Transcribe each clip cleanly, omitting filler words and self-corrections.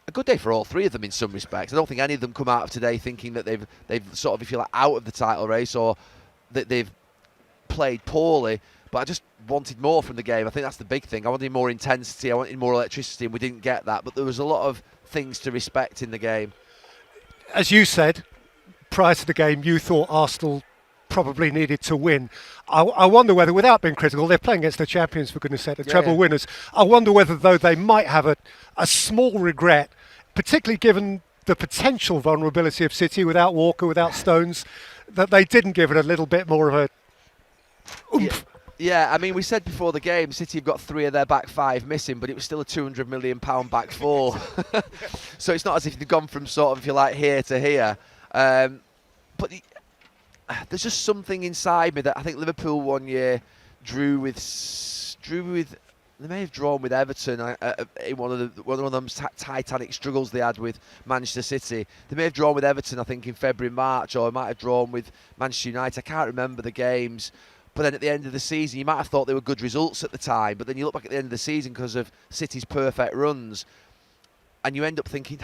a good day for all three of them in some respects. I don't think any of them come out of today thinking that they've sort of, if you like, out of the title race or that they've played poorly. But I just wanted more from the game. I think that's the big thing. I wanted more intensity. I wanted more electricity, and we didn't get that. But there was a lot of things to respect in the game. As you said, prior to the game, you thought Arsenal probably needed to win. I wonder whether, without being critical, they're playing against the champions, for goodness sake, the treble winners. I wonder whether, though, they might have a small regret, particularly given the potential vulnerability of City without Walker, without Stones, that they didn't give it a little bit more of a oomph. Yeah, I mean, we said before the game, City have got 3 of their back 5 missing, but it was still a £200 million back 4. So it's not as if they've gone from sort of, if you like, here to here. But there's just something inside me that I think Liverpool one year drew with. They may have drawn with Everton in one of them titanic struggles they had with Manchester City. They may have drawn with Everton, I think, in February, March, or might have drawn with Manchester United. I can't remember the games. But then at the end of the season, you might have thought they were good results at the time. But then you look back at the end of the season because of City's perfect runs, and you end up thinking,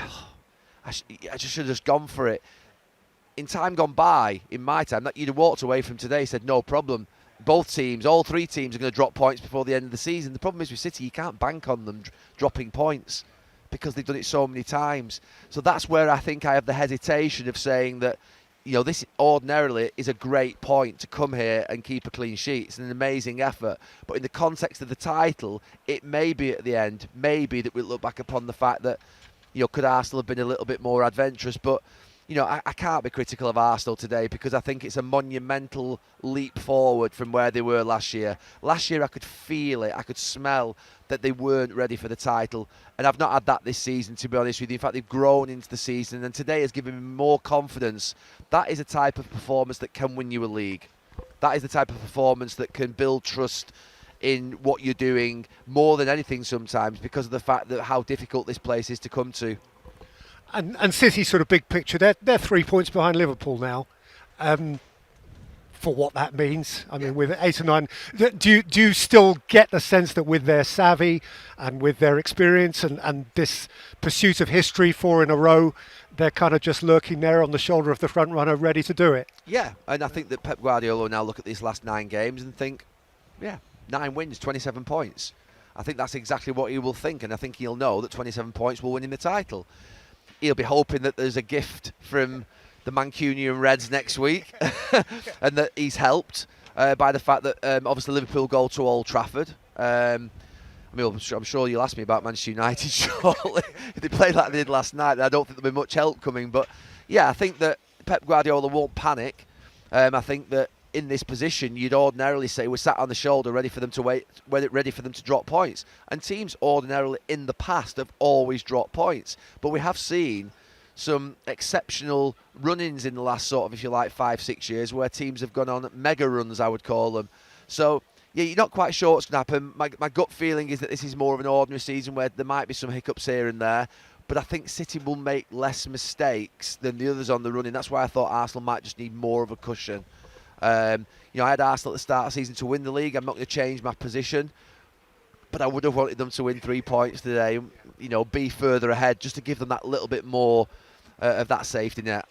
I just should have just gone for it. In time gone by, in my time, that you'd have walked away from today, said no problem. Both teams, all 3 teams are going to drop points before the end of the season. The problem is with City, you can't bank on them dropping points because they've done it so many times. So that's where I think I have the hesitation of saying that, this ordinarily is a great point to come here and keep a clean sheet. It's an amazing effort. But in the context of the title, it may be at the end, maybe that we'll look back upon the fact that, could Arsenal have been a little bit more adventurous? But, I can't be critical of Arsenal today because I think it's a monumental leap forward from where they were last year. Last year I could feel it, I could smell that they weren't ready for the title. And I've not had that this season, to be honest with you. In fact, they've grown into the season, and today has given me more confidence. That is a type of performance that can win you a league. That is the type of performance that can build trust in what you're doing more than anything sometimes because of the fact that how difficult this place is to come to. And City, sort of big picture, they're 3 points behind Liverpool now. For what that means, I mean, with 8 or 9, do you still get the sense that with their savvy and with their experience and this pursuit of history 4 in a row, they're kind of just lurking there on the shoulder of the front runner, ready to do it? Yeah, and I think that Pep Guardiola will now look at these last 9 games and think, 9 wins, 27 points. I think that's exactly what he will think, and I think he'll know that 27 points will win him the title. He'll be hoping that there's a gift from the Mancunian Reds next week and that he's helped by the fact that obviously Liverpool go to Old Trafford. I'm sure you'll ask me about Manchester United shortly. If they played like they did last night, I don't think there'll be much help coming. But yeah, I think that Pep Guardiola won't panic. I think that in this position, you'd ordinarily say we're sat on the shoulder, ready for them to drop points. And teams ordinarily in the past have always dropped points. But we have seen some exceptional run-ins in the last sort of, if you like, 5-6 years where teams have gone on mega runs, I would call them. So, yeah, you're not quite sure what's going to happen. My gut feeling is that this is more of an ordinary season where there might be some hiccups here and there. But I think City will make less mistakes than the others on the run-in. That's why I thought Arsenal might just need more of a cushion. I had Arsenal at the start of the season to win the league. I'm not going to change my position, but I would have wanted them to win 3 points today. Be further ahead just to give them that little bit more of that safety net.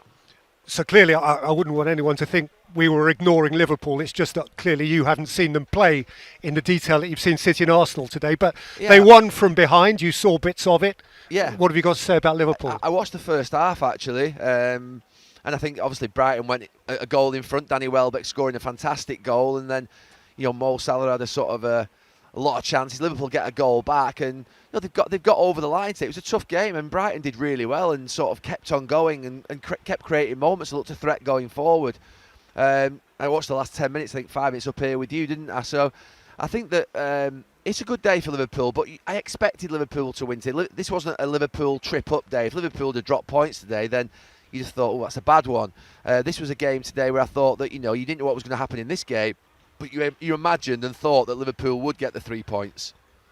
So clearly, I wouldn't want anyone to think we were ignoring Liverpool. It's just that clearly you haven't seen them play in the detail that you've seen City and Arsenal today. But they won from behind. You saw bits of it. Yeah. What have you got to say about Liverpool? I watched the first half actually. And I think obviously Brighton went a goal in front. Danny Welbeck scoring a fantastic goal, and then Mo Salah had a sort of a lot of chances. Liverpool get a goal back, and they've got over the line today. It was a tough game, and Brighton did really well and sort of kept on going and kept creating moments that looked a threat going forward. I watched the last 10 minutes, I think 5 minutes up here with you, didn't I? So I think that it's a good day for Liverpool, but I expected Liverpool to win today. This wasn't a Liverpool trip-up day. If Liverpool had dropped points today, then you just thought, that's a bad one. This was a game today where I thought that, you didn't know what was going to happen in this game, but you imagined and thought that Liverpool would get the 3 points.